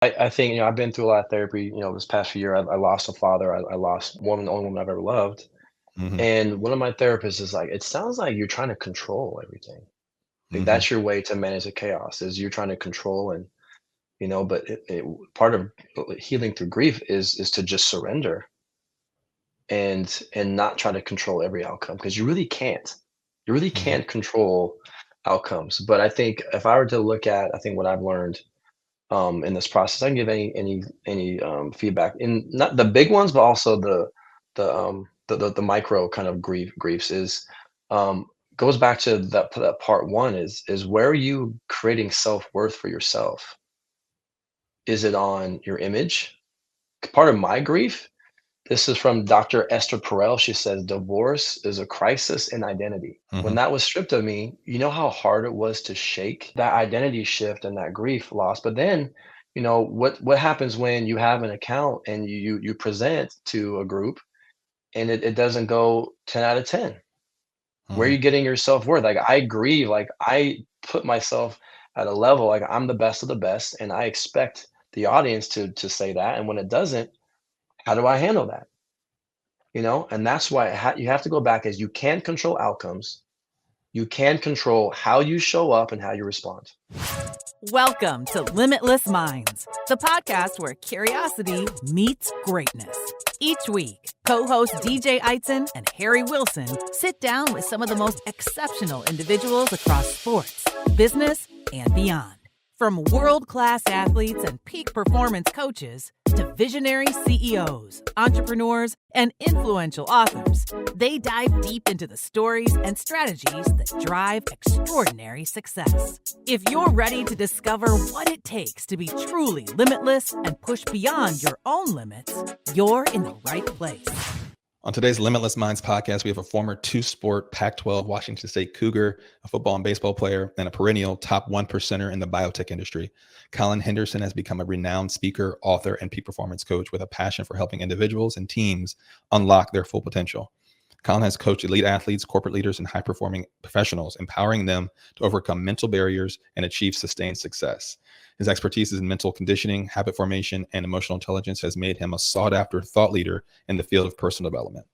I think, I've been through a lot of therapy, this past few year. I lost a father. I lost the only woman I've ever loved. Hmm. And one of my therapists is like, it sounds like you're trying to control everything. Like Hmm. that's your way to manage the chaos is you're trying to control and, but part of healing through grief is to just surrender and not try to control every outcome because you really can't. You really Hmm. can't control outcomes. But I think if I were to look at, I think what I've learned in this process. I can give any feedback in not the big ones, but also the micro kind of griefs is um, goes back to that part one is where are you creating self-worth for yourself? Is it on your image? Part of my grief, this is from Dr. Esther Perel. She says divorce is a crisis in identity. When Hmm. that was stripped of me, you know how hard it was to shake that identity shift and that grief loss. But then, what happens when you have an account and you present to a group and it doesn't go 10 out of 10? Where are Hmm. you getting your self-worth? Like I grieve, like I put myself at a level like I'm the best of the best, and I expect the audience to say that. And when it doesn't, how do I handle that? And that's why you have to go back as you can't control outcomes. You can control how you show up and how you respond. Welcome to Limitless Minds, the podcast where curiosity meets greatness. Each week, co-hosts DJ Eitzen and Harry Wilson sit down with some of the most exceptional individuals across sports, business, and beyond. From world-class athletes and peak performance coaches to visionary CEOs, entrepreneurs, and influential authors, they dive deep into the stories and strategies that drive extraordinary success. If you're ready to discover what it takes to be truly limitless and push beyond your own limits, you're in the right place. On today's Limitless Minds podcast, we have a former two-sport Pac-12 Washington State Cougar, a football and baseball player, and a perennial top 1%er in the biotech industry. Collin Henderson has become a renowned speaker, author, and peak performance coach with a passion for helping individuals and teams unlock their full potential. Collin has coached elite athletes, corporate leaders, and high-performing professionals, empowering them to overcome mental barriers and achieve sustained success. His expertise in mental conditioning, habit formation, and emotional intelligence has made him a sought-after thought leader in the field of personal development.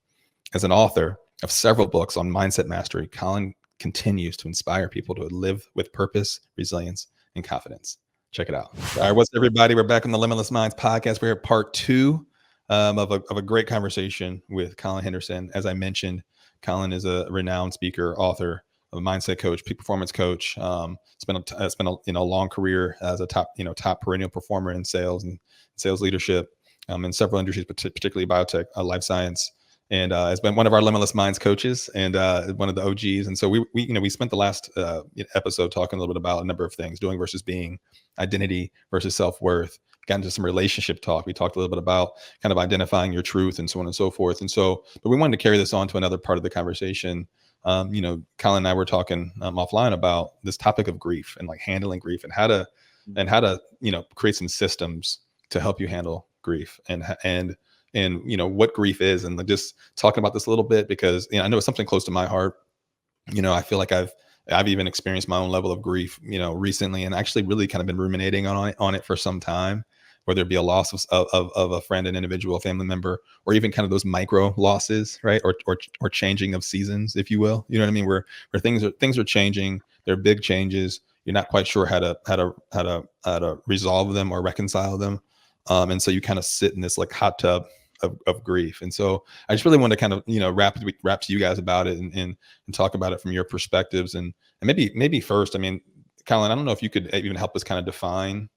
As an author of several books on mindset mastery, Collin continues to inspire people to live with purpose, resilience, and confidence. Check it out. All right, what's up, everybody? We're back on the Limitless Minds podcast. We're at part two of a great conversation with Collin Henderson. As I mentioned, Collin is a renowned speaker, author, a mindset coach, peak performance coach. Spent a long career as a top perennial performer in sales and sales leadership in several industries, particularly biotech, life science, and has been one of our Limitless Minds coaches and one of the OGs. And so we spent the last episode talking a little bit about a number of things: doing versus being, identity versus self-worth. Got into some relationship talk. We talked a little bit about kind of identifying your truth and so on and so forth. And so, but we wanted to carry this on to another part of the conversation. Collin and I were talking offline about this topic of grief and like handling grief and how to create some systems to help you handle grief and what grief is, and like just talking about this a little bit because I know it's something close to my heart. I feel like I've even experienced my own level of grief, recently, and actually really kind of been ruminating on it for some time, whether it be a loss of a friend, an individual, a family member, or even kind of those micro losses, right? Or changing of seasons, if you will. You know what I mean? Where things are changing, they're big changes. You're not quite sure how to resolve them or reconcile them. And so you kind of sit in this like hot tub of grief. And so I just really wanted to kind of, rap to you guys about it and talk about it from your perspectives. And maybe first, I mean, Collin, I don't know if you could even help us kind of define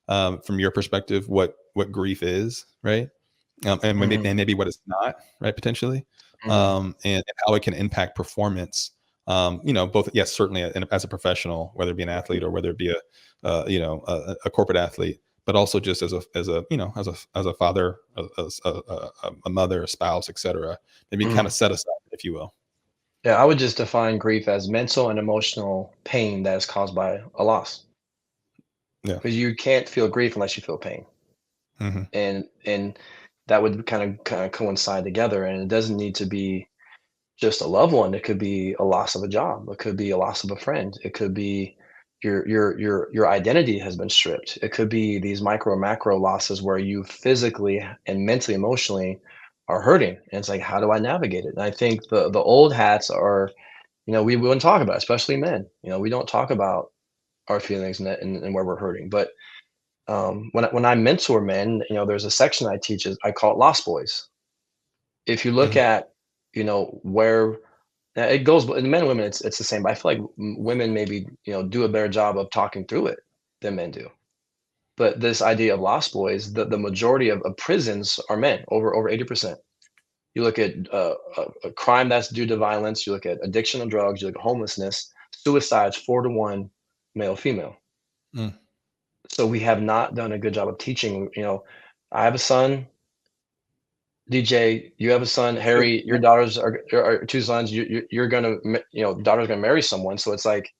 from your perspective what grief is, right? And Mhm, maybe what it's not, right? Potentially, mhm. and how it can impact performance. Both, yes, certainly as a professional, whether it be an athlete or whether it be a corporate athlete, but also just as a father, a mother, a spouse, etc. Maybe kind Mhm. of set aside, if you will. Yeah, I would just define grief as mental and emotional pain that is caused by a loss. Yeah. Because you can't feel grief unless you feel pain. Hmm. And that would kind of coincide together. And it doesn't need to be just a loved one. It could be a loss of a job. It could be a loss of a friend. It could be your identity has been stripped. It could be these micro macro losses where you physically and mentally, emotionally are hurting. And it's like, how do I navigate it? And I think the old hats are, we wouldn't talk about it, especially men. We don't talk about our feelings and where we're hurting. But when I mentor men, there's a section I teach is I call it Lost Boys. If you look Mhm. at, where it goes, in men and women, it's the same. But I feel like women maybe do a better job of talking through it than men do. But this idea of Lost Boys, the majority of prisons are men, over 80%. You look at a crime that's due to violence. You look at addiction on drugs. You look at homelessness, suicides, 4-to-1, male female. Mm. So we have not done a good job of teaching. I have a son, DJ. You have a son, Harry. Your daughters are two sons. You're gonna, daughter's gonna marry someone. So it's like,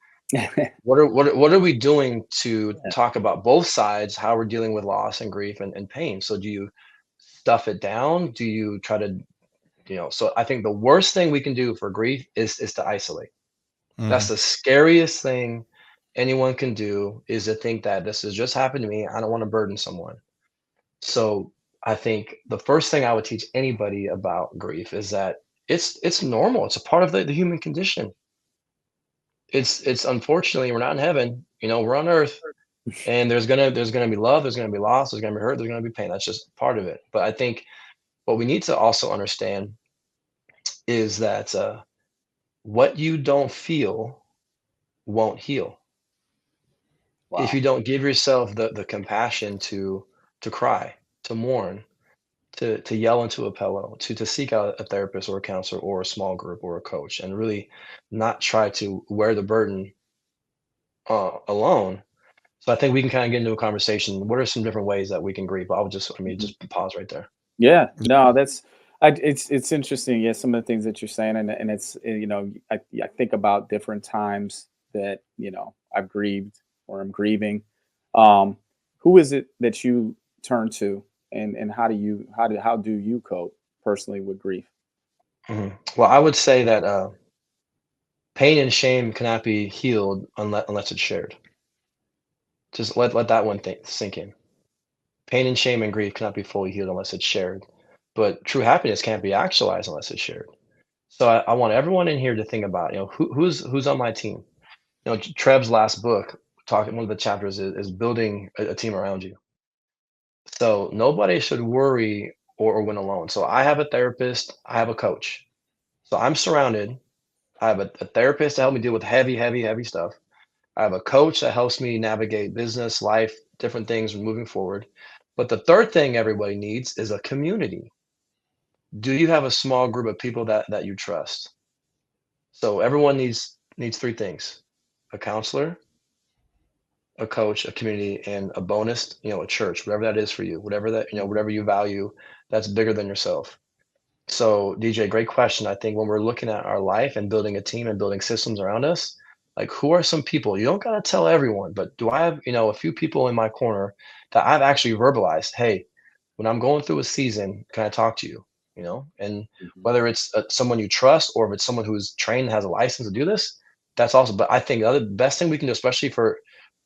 what are we doing to talk about both sides? How we're dealing with loss and grief and pain? So do you stuff it down? Do you try to, So I think the worst thing we can do for grief is to isolate. That's Mhm. the scariest thing anyone can do, is to think that this has just happened to me. I don't want to burden someone. So I think the first thing I would teach anybody about grief is that it's normal. It's a part of the human condition. It's unfortunately, we're not in heaven. We're on earth, and there's gonna be love, there's gonna be loss, there's gonna be hurt, there's gonna be pain. That's just part of it. But I think what we need to also understand is that what you don't feel won't heal. If Wow. you don't give yourself the compassion to cry, to mourn, to yell into a pillow, to seek out a therapist or a counselor or a small group or a coach, and really not try to wear the burden alone. So I think we can kind of get into a conversation. What are some different ways that we can grieve? Mhm. Just pause right there. Yeah, no, it's interesting. Yeah, some of the things that you're saying, and it's I think about different times that I've grieved or I'm grieving. Um, who is it that you turn to, and how do you cope personally with grief? Well, I would say that pain and shame cannot be healed unless it's shared. Just let that one thing sink in. Pain and shame and grief cannot be fully healed unless it's shared. But true happiness can't be actualized unless it's shared. So I want everyone in here to think about, who's on my team. Trev's last book, talking one of the chapters is building a team around you. So nobody should worry or win alone. So I have a therapist, I have a coach. So I'm surrounded. I have a therapist to help me deal with heavy, heavy, heavy stuff. I have a coach that helps me navigate business, life, different things moving forward. But the third thing everybody needs is a community. Do you have a small group of people that you trust? So everyone needs three things: a counselor, a coach, a community, and a bonus, a church, whatever that is for you, whatever you value that's bigger than yourself. So, DJ, great question. I think when we're looking at our life and building a team and building systems around us, like, who are some people? You don't gotta tell everyone, but do I have, a few people in my corner that I've actually verbalized, hey, when I'm going through a season, can I talk to you? And Mhm. whether it's someone you trust or if it's someone who's trained and has a license to do this, that's awesome. But I think the other best thing we can do, especially for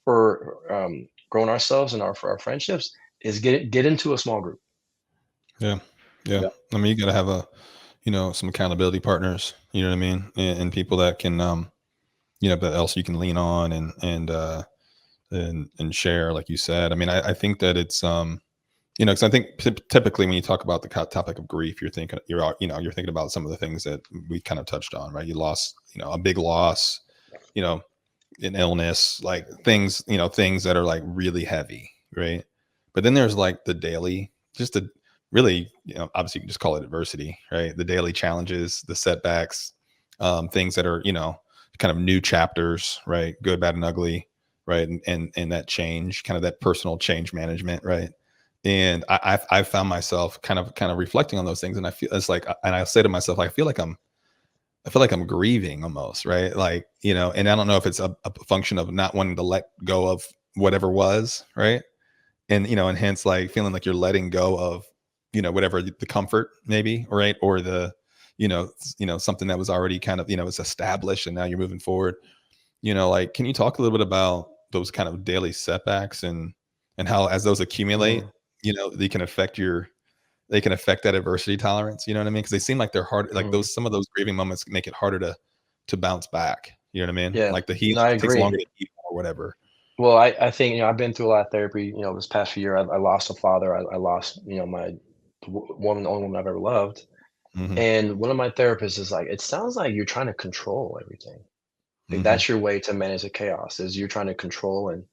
growing ourselves and for our friendships, is get into a small group. Yeah. Yeah. Yeah. I mean, you got to have some accountability partners, you know what I mean? And people that can, that else you can lean on and share, like you said. I mean, I think that it's, because I think typically when you talk about the topic of grief, you're thinking about some of the things that we kind of touched on, right? You lost, a big loss, you know, an illness, like things that are like really heavy, right? But then there's like the daily, just the really, obviously you can just call it adversity, right? The daily challenges, the setbacks, things that are, kind of new chapters, right? Good, bad, and ugly, right? And that change, kind of that personal change management, right? And I found myself kind of reflecting on those things, and I feel it's like, and I say to myself, I feel like I'm grieving almost, right? Like, and I don't know if it's a function of not wanting to let go of whatever was, right? And hence like feeling like you're letting go of, whatever the comfort maybe, right? Or the, something that was already kind of, was established and now you're moving forward. like, can you talk a little bit about those kind of daily setbacks and how, as those accumulate, Mhm, they can affect that adversity tolerance, you know what I mean? Because they seem like they're hard, like mhm. some of those grieving moments make it harder to bounce back. You know what I mean? Yeah, Like the no, healing, I it takes agree. longer to heal or whatever. Well, I think, I've been through a lot of therapy, this past few year. I lost a father. I lost, my the only woman I've ever loved. Hmm. And one of my therapists is like, "It sounds like you're trying to control everything. Like, Hmm. that's your way to manage the chaos, is you're trying to control." And,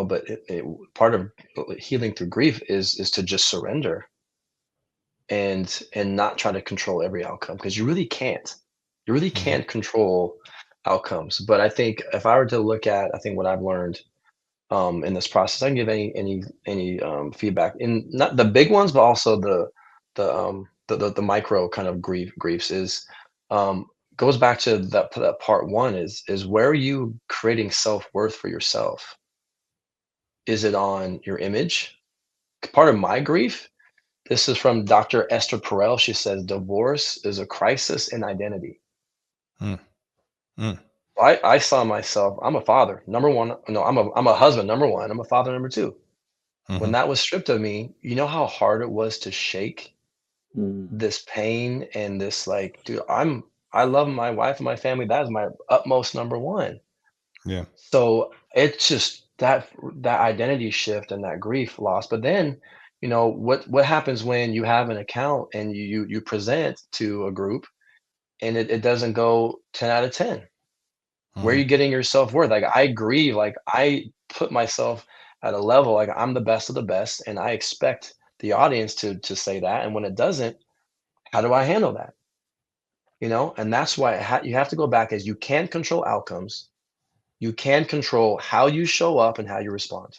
but part of healing through grief is to just surrender and not try to control every outcome, because you really can't. You really Hmm. can't control outcomes. But I think if I were to look at, I think what I've learned in this process, I can give any feedback in not the big ones, but also the micro kind of griefs is um, goes back to that part one is where are you creating self-worth for yourself? Is it on your image? Part of my grief, this is from Dr. Esther Perel. She says divorce is a crisis in identity. Mm, mm, I saw myself, I'm a father, number one. No, I'm a husband, number one. I'm a father, number two. When mhm. that was stripped of me, you know how hard it was to shake Mm. this pain and this, like, dude, I love my wife and my family. That is my utmost number one. Yeah. So it's just that identity shift and that grief loss. But then, what happens when you have an account and you present to a group and it doesn't go 10 out of 10? Where are Mhm. you getting your self-worth? Like, I grieve, like, I put myself at a level, like, I'm the best of the best, and I expect the audience to say that, and when it doesn't, how do I handle that? And that's why you have to go back, as you can't control outcomes, you can control how you show up and how you respond.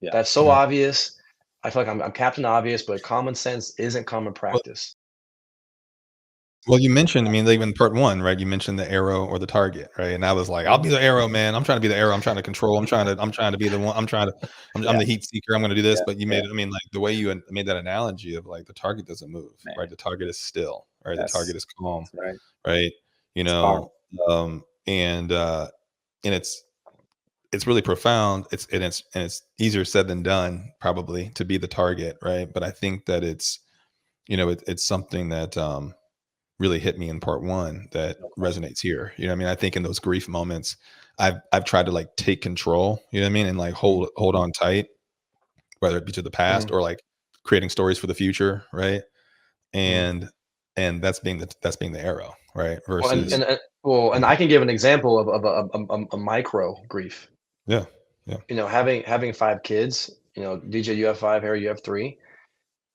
Yeah. That's so Yeah. obvious. I feel like I'm Captain Obvious, but common sense isn't common Well, practice. you mentioned, I mean, even part one, right? You mentioned the arrow or the target, right? And I was like, I'll be Mhm, the arrow, man. I'm trying to be the arrow. I'm trying to control. I'm trying to be the one. I'm Yeah. the heat seeker. I'm going to do this. Yeah. But you Yeah. made, I mean, like the way you made that analogy of like the target doesn't move, Man, right? The target is still, right? The that's target is calm, that's right. right? You It's know, powerful. um, and uh, and it's really profound. It's easier said than done, probably, to be the target, right? But I think that it's something that really hit me in part one that No question. resonates here. You know what I mean? I think in those grief moments, I've tried to like take control, you know what I mean? And like mhm, hold on tight, whether it be to the past mhm, or like creating stories for the future, right? mhm. And that's being the arrow, right? Well, Versus and yeah, I can give an example of a micro grief. yeah, yeah. Having 5 kids, DJ, you have 5, Harry, you have 3,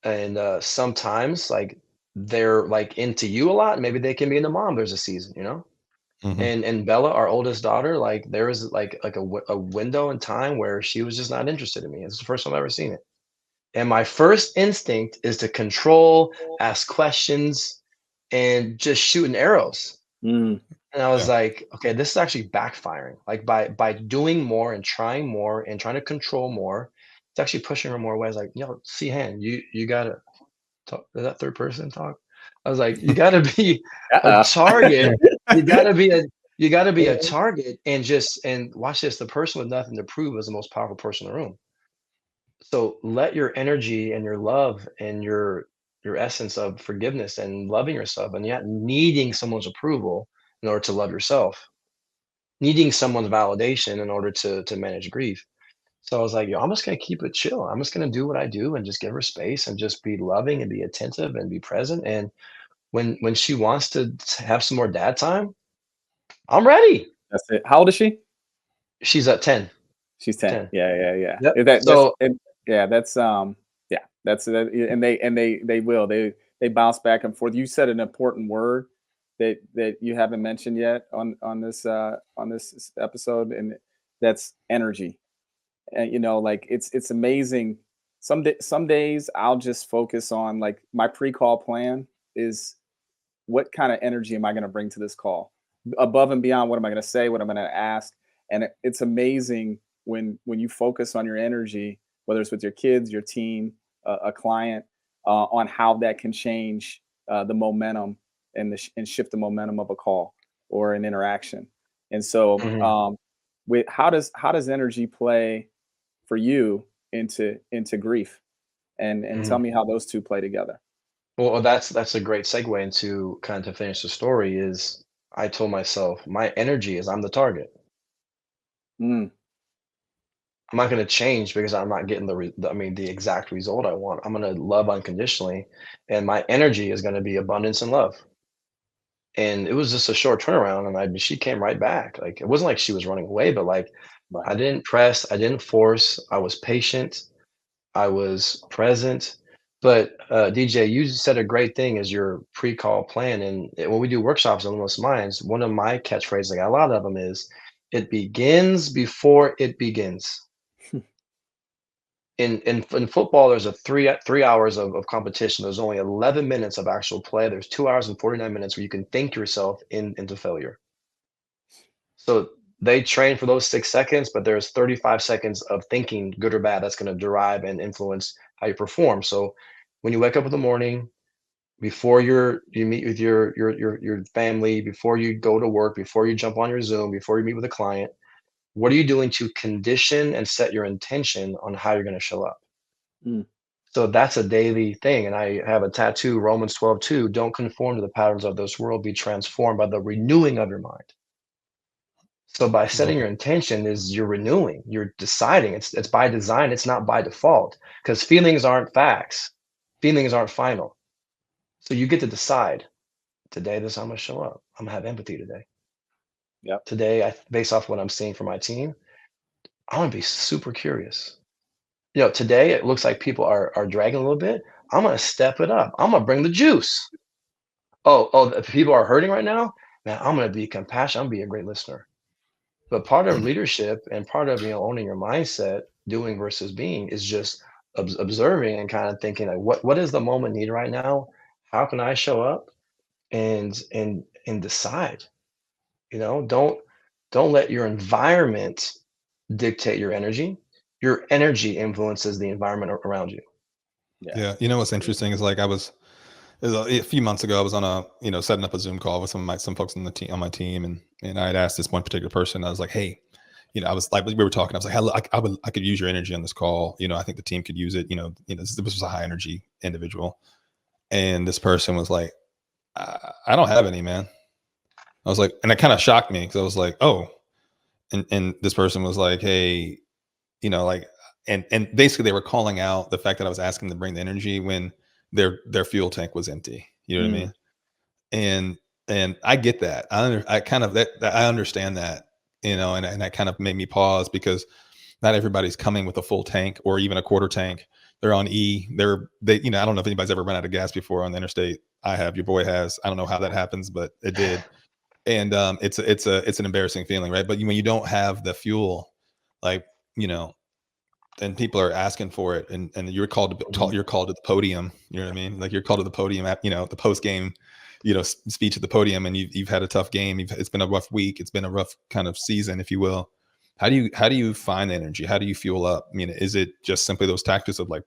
and, sometimes, like, they're, like, into you a lot, maybe they can be into mom, there's a season, you know? Hmm. And Bella, our oldest daughter, like, there was, like, a window in time where she was just not interested in me. It's the first time I've ever seen it, and my first instinct is to control, ask questions, and just shooting arrows. Mm. And I was Yeah. like, "Okay, this is actually backfiring." Like, by doing more and trying to control more, it's actually pushing her more ways. Like, "Yo, C-Han, you gotta talk." Is that third person talk? I was like, "You gotta be a Uh-uh. target. You gotta be a you gotta be a Yeah. target, and watch this, the person with nothing to prove is the most powerful person in the room." So let your energy and your love and your essence of forgiveness and loving yourself and yet needing someone's approval in order to love yourself, needing someone's validation in order to manage grief. So I was like, yo, I'm just gonna keep it chill. I'm just gonna do what I do and just give her space and just be loving and be attentive and be present. And when she wants to have some more dad time, I'm ready. That's it. How old is she? She's at 10. She's 10. 10. Yeah, yeah, yeah. Yep. That's So and yeah, yeah, that's that, and they will. They bounce back and forth. You said an important word that you haven't mentioned yet on this episode, and that's energy. And like it's amazing. Some days I'll just focus on, like, my pre-call plan is, what kind of energy am I going to bring to this call, above and beyond what am I going to say, what I'm going to ask. And it's amazing when you focus on your energy, whether it's with your kids, your team, a client, on how that can change the momentum and shift the momentum of a call or an interaction. And so, Mhm, with how does energy play for you into grief? And tell mhm. me how those two play together. Well, that's a great segue into kind of to finish the story is I told myself, my energy is I'm the target. Mm, I'm not gonna change because I'm not getting the exact result I want. I'm gonna love unconditionally, and my energy is gonna be abundance and love. And it was just a short turnaround, and she came right back. Like, it wasn't like she was running away, but, like, right. I didn't press, I didn't force, I was patient, I was present. But, DJ, you said a great thing as your pre-call plan, and when we do workshops on Limitless Minds, one of my catchphrases, I got a lot of them, is, "It begins before it begins." In football, there's a 3 hours of competition. There's only 11 minutes of actual play. There's 2 hours and 49 minutes where you can think yourself into failure. So they train for those 6 seconds, but there's 35 seconds of thinking, good or bad, that's gonna derive and influence how you perform. So when you wake up in the morning, before you meet with your family, before you go to work, before you jump on your Zoom, before you meet with a client, what are you doing to condition and set your intention on how you're gonna show up? Mm, So that's a daily thing, and I have a tattoo, Romans 12:2, "Don't conform to the patterns of this world, be transformed by the renewing of your mind." So by setting Love your it. intention is you're renewing, you're deciding. It's by design, it's not by default, because feelings aren't facts. Feelings aren't final. So you get to decide, today this is how I'm gonna show up. I'm gonna have empathy today. yep. Today, based off what I'm seeing from my team, I wanna be super curious. Today it looks like people are dragging a little bit. I'm gonna step it up. I'm gonna bring the juice. Oh, if people are hurting right now, man, I'm gonna be compassionate. I'm gonna be a great listener. But part of leadership and part of owning your mindset, doing versus being, is just observing and kind of thinking like, what is the moment need right now? How can I show up and decide? Don't let your environment dictate your energy. Your energy influences the environment around you. Yeah. Yeah. You know what's interesting is like it was a few months ago. I was on a setting up a Zoom call with some folks on the team on my team, and I had asked this one particular person. I was like, hey, I was like, we were talking. I was like, "Hello, I could use your energy on this call. I think the team could use it. This was a high energy individual, and this person was like, I don't have any, man. I was like, and it kind of shocked me because I was like, oh, and this person was like, hey, like, and basically they were calling out the fact that I was asking them to bring the energy when their fuel tank was empty. You know what I Mm, mean? And I get that. I kind of that I understand that, and that kind of made me pause because not everybody's coming with a full tank or even a quarter tank. They're on E. I don't know if anybody's ever run out of gas before on the interstate. I have. Your boy has. I don't know how that happens, but it did. And it's an embarrassing feeling, right? But when you don't have the fuel, like you know, and people are asking for it, and mhm. you're called to the podium. You know what I mean? Like you're called to the podium at the post game, speech at the podium, and you've had a tough game. It's been a rough week. It's been a rough kind of season, if you will. How do you find energy? How do you fuel up? I mean, is it just simply those tactics of like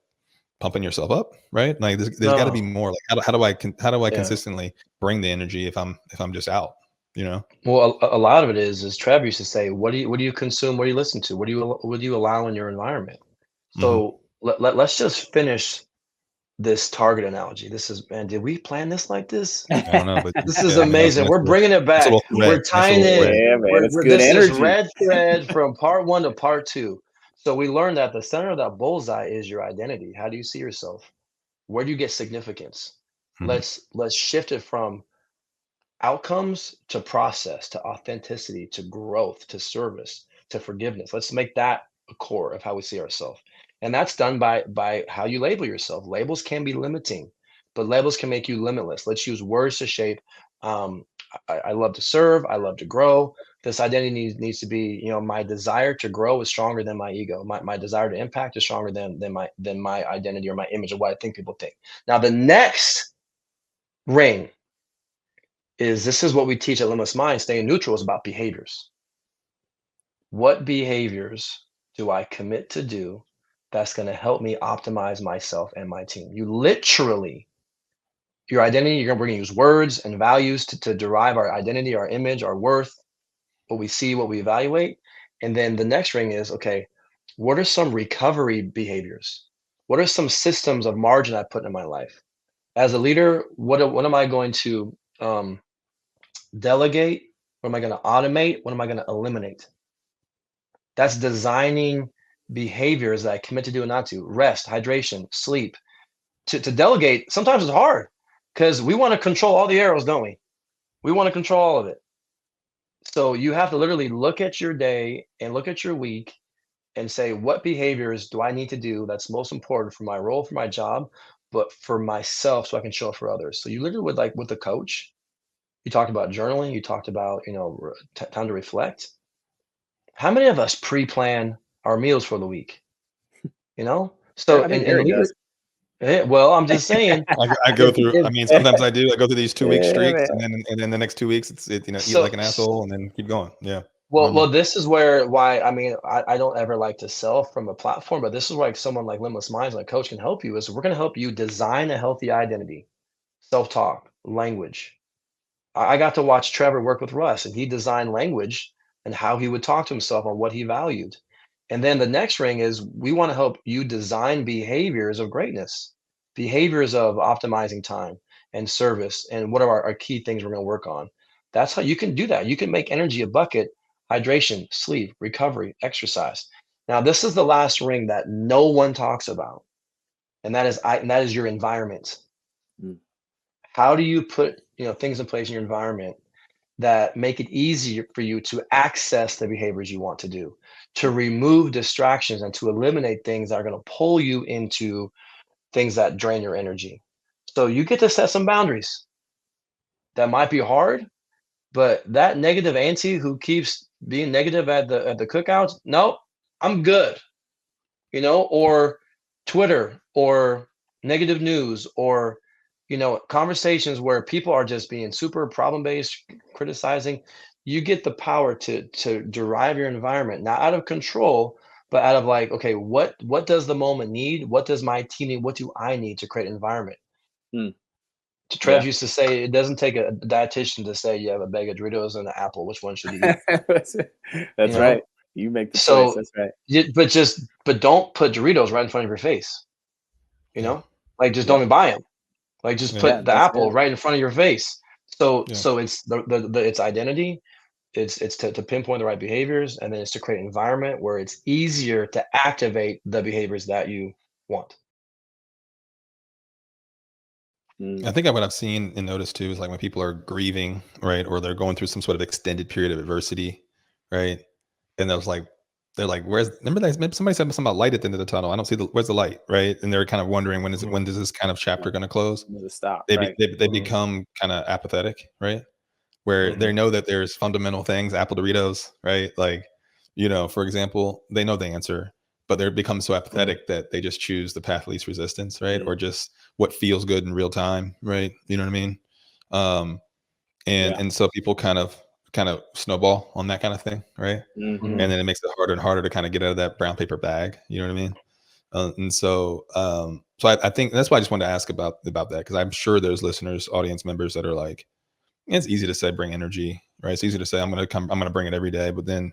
pumping yourself up, right? Like there's got to be No, more. Like how do I yeah. consistently bring the energy if I'm just out? You know? Well, a lot of it is Trev used to say, what do you consume? What do you listen to? What do you allow in your environment? Hmm. So let's just finish this target analogy. This is, man, did we plan this like this? I don't know, but This is yeah, I mean, amazing. We're bringing it nice back. little thread, We're nice tying little it. thread. Yeah, man. It's We're good This is energy. red thread from part one to part two. So we learned that the center of that bullseye is your identity. How do you see yourself? Where do you get significance? Mhm. Let's shift it from outcomes to process to authenticity to growth to service to forgiveness. Let's make that a core of how we see ourselves, and that's done by how you label yourself. Labels can be limiting, but labels can make you limitless. Let's use words to shape. um, I love to serve, I love to grow. This identity needs to be, my desire to grow is stronger than my ego. My desire to impact is stronger than my identity or my image of what I think people think. Now the next ring is, this is what we teach at Limitless Mind. Staying neutral is about behaviors. What behaviors do I commit to do that's going to help me optimize myself and my team? You literally, your identity, we're going to use words and values to derive our identity, our image, our worth. what we see, what we evaluate. And then the next ring is, okay, what are some recovery behaviors? What are some systems of margin I put in my life? As a leader, what am I going to delegate? What am I going to automate? What am I going to eliminate? That's designing behaviors that I commit to do and not to. Rest, hydration, sleep. To delegate, sometimes it's hard because we want to control all the arrows, don't we? We want to control all of it. So you have to literally look at your day and look at your week and say, what behaviors do I need to do that's most important for my role, for my job, but for myself so I can show up for others. So you literally would like with the coach, you talked about journaling, you talked about, time to reflect. How many of us pre-plan our meals for the week? So I think in Harry leader, does. well, I'm just saying, I go if through. I if mean, sometimes I do. I go through these 2 week Yeah, streaks, man. and then the next 2 weeks, eat so like an asshole, and then keep going. Yeah, well, normal. this is why I mean I don't ever like to sell from a platform, but this is why someone like Limitless Minds, like coach, can help you. Is we're going to help you design a healthy identity, self-talk, language. I got to watch Trevor work with Russ, and he designed language and how he would talk to himself on what he valued. And then the next ring is we want to help you design behaviors of greatness, behaviors of optimizing time and service, and what are our key things we're going to work on. That's how you can do that. You can make energy a bucket: hydration, sleep, recovery, exercise. Now, this is the last ring that no one talks about, and that is your environment. Mm. How do you put things in place in your environment that make it easier for you to access the behaviors you want to do, to remove distractions, and to eliminate things that are going to pull you into things that drain your energy? So you get to set some boundaries. That might be hard, but that negative auntie who keeps being negative at the cookouts, nope, I'm good. Or Twitter, or negative news, or conversations where people are just being super problem based, criticizing. You get the power to derive your environment, not out of control, but out of like, okay, what does the moment need? What does my team need? What do I need to create an environment? Mm. Trev Yeah. used to say it doesn't take a dietitian to say you have a bag of Doritos and an apple. Which one should you eat? That's You that's right. know, You make the choice. so That's right. but don't put Doritos right in front of your face. You Yeah, know, like just don't Yeah. even buy them. Like just yeah, Yeah, put the that's apple good. right in front of your face. So yeah. so it's it's identity. It's to pinpoint the right behaviors, and then it's to create an environment where it's easier to activate the behaviors that you want. Mm. I think what I've seen and noticed too is like when people are grieving, right, or they're going through some sort of extended period of adversity, right, and they're like, "Where's?" Remember that maybe somebody said something about light at the end of the tunnel. I don't see where's the light, right? And they're kind of wondering Mhm, when does this kind of chapter Right. going to close? Does it stop? They be, Right. they mhm, become kind of apathetic, right? Where mhm, they know that there's fundamental things, Apple Doritos, right? Like, for example, they know the answer, but they become so mhm, apathetic that they just choose the path of least resistance, right? Mm. Or just what feels good in real time, right? You know what I mean? Um, and Yeah. and so people kind of snowball on that kind of thing, right? Mhm. And mhm. then it makes it harder and harder to kind of get out of that brown paper bag. You know what I mean? And so I think that's why I just wanted to ask about that because I'm sure there's listeners, audience members that are like, it's easy to say bring energy, right? It's easy to say I'm gonna bring it every day, but then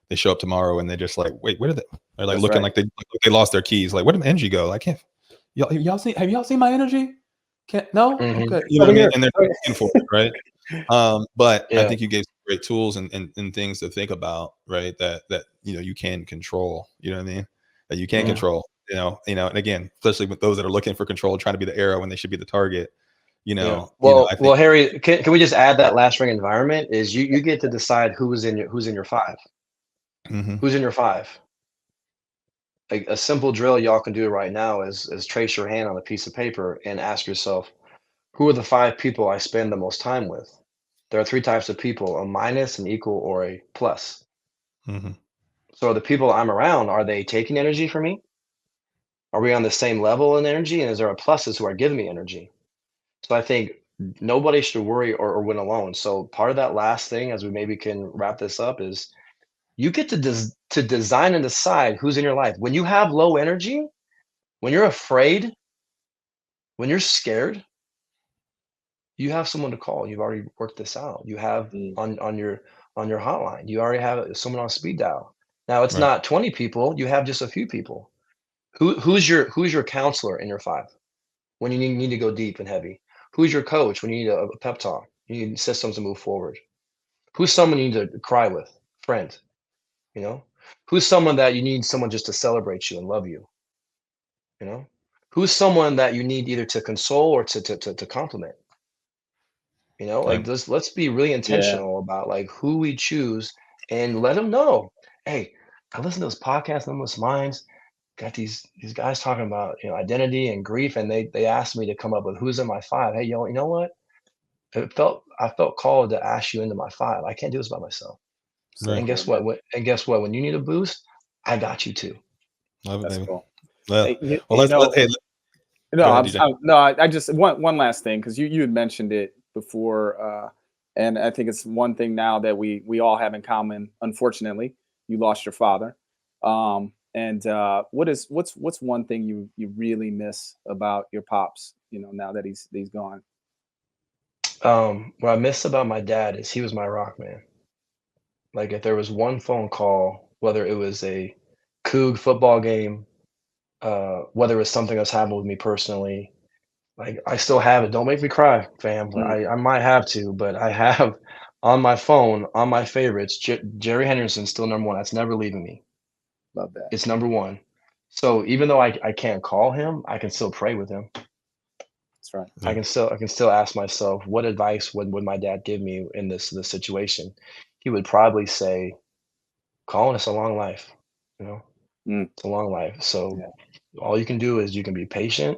they show up tomorrow and they're just like, wait, where did they? They're like That's looking right. like they lost their keys. Like, where did my energy go? I can't. Have y'all seen my energy? Can't no. Mhm. Okay, you It's know what over I mean? here. And they're Right. looking for it, right? But I Yeah, think you gave some great tools and things to think about, right? That you can control. You know what I mean? That you can mhm. control. And again, especially with those that are looking for control, trying to be the arrow when they should be the target. Yeah. I Well, think. Harry, can we just add that last ring environment? Is you get to decide who's in your five. Mhm. Who's in your five? Like a simple drill y'all can do right now is trace your hand on a piece of paper and ask yourself, who are the five people I spend the most time with? There are three types of people: a minus, an equal, or a plus. Mhm. So the people I'm around, are they taking energy from me? Are we on the same level in energy? And is there a pluses who are giving me energy? So I think nobody should worry or win alone. So part of that last thing, as we maybe can wrap this up, is you get to design and decide who's in your life. When you have low energy, when you're afraid, when you're scared, you have someone to call. You've already worked this out. You have Mm. on your on your hotline. You already have someone on speed dial. Now it's Right. not 20 people. You have just a few people. Who's your counselor in your 5 when you need to go deep and heavy? Who's your coach when you need a pep talk? You need systems to move forward. Who's someone you need to cry with? Friend, you know? Who's someone that you need someone just to celebrate you and love you, you know? Who's someone that you need either to console or to compliment? You know, Yeah. like let's be really Yeah. intentional about like who we choose and let them know, hey, I listen to this podcast, Limitless Minds. Got these guys talking about identity and grief, and they asked me to come up with who's in my 5. Hey, you know what? I felt called to ask you into my 5. I can't do this by myself. So Right. And cool, guess what? man. And guess what? When you need a boost, I got you too. Love it, That's baby. cool. Well, Hey, you, well, you let's know, hey, no, go ahead, DJ. no, I just one last thing, because you had mentioned it before, and I think it's one thing now that we all have in common. Unfortunately, you lost your father, and what's one thing you really miss about your pops? Now that he's gone. What I miss about my dad is he was my rock man. Like if there was one phone call, whether it was a Coug football game, whether it was something that's happened with me personally, like I still have it. Don't make me cry, fam. Mm, I might have to, but I have on my phone, on my favorites, Jerry Henderson's still number 1. That's never leaving me. love that. It's number 1. So even though I can't call him, I can still pray with him. That's right. Yeah. I can still ask myself, what advice would my dad give me in this situation? He would probably say, Colin, it's a long life, you know, Mm, it's a long life. So yeah. all you can do is you can be patient.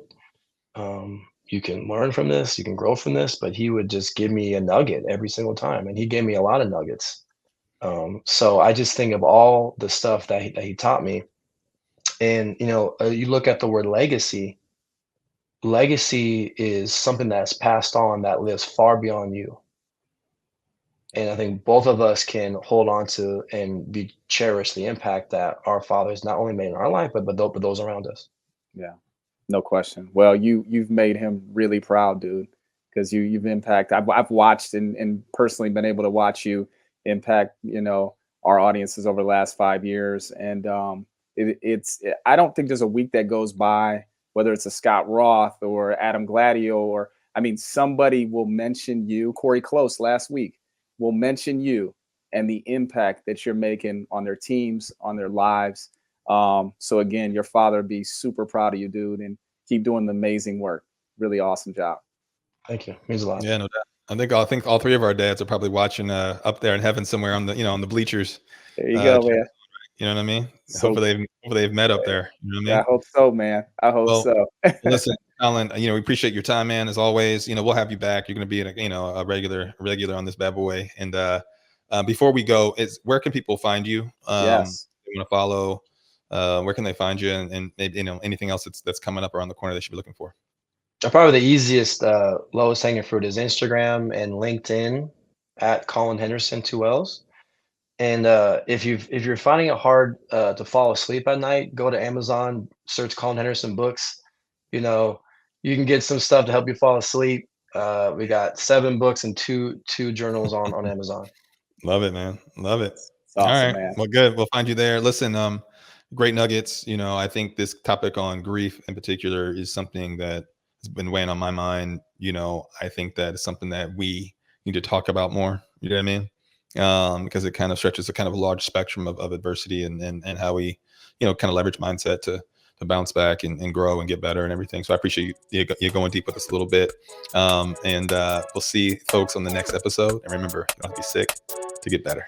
You can learn from this, you can grow from this, but he would just give me a nugget every single time. And he gave me a lot of nuggets. So I just think of all the stuff that he taught me. And, you look at the word legacy. Legacy is something that's passed on that lives far beyond you. And I think both of us can hold on to and be cherish the impact that our fathers not only made in our life, but those around us. Yeah. No question. Well, you've made him really proud, dude, because you've impacted. I've watched and personally been able to watch you impact, our audiences over the last 5 years. And I don't think there's a week that goes by, whether it's a Scott Roth or Adam Gladio, or I mean, somebody will mention you. Corey Close last week will mention you and the impact that you're making on their teams, on their lives. So again, your father be super proud of you, dude, and keep doing the amazing work. Really awesome job. Thank you. Means a lot. Yeah, no doubt. I think all 3 of our dads are probably watching up there in heaven somewhere on the bleachers. There you go, man. You know what I mean? So Hopefully they've met up there. You know what I I mean? hope so, man. I hope Well, so. listen, Colin, we appreciate your time, man. As always, we'll have you back. You're going to be a regular on this bad boy. And before we go, where can people find you? Yes. They want to follow. Where can they find you? And maybe, anything else that's coming up around the corner they should be looking for? Probably the easiest, lowest hanging fruit is Instagram and LinkedIn at Collin Henderson, 2 L's. And if you're finding it hard to fall asleep at night, go to Amazon, search Collin Henderson books. You know, you can get some stuff to help you fall asleep. We got 7 books and two journals on Amazon. Love it, man. Love it. It's awesome, All right. man. Well, good. We'll find you there. Listen, great nuggets. I think this topic on grief in particular is something that has been weighing on my mind. I think that is something that we need to talk about more. You know what I mean? Because it kind of stretches a kind of a large spectrum of adversity and how we, kind of leverage mindset to bounce back and grow and get better and everything. So I appreciate you going deep with us a little bit. And we'll see folks on the next episode. And remember, you don't have to be sick to get better.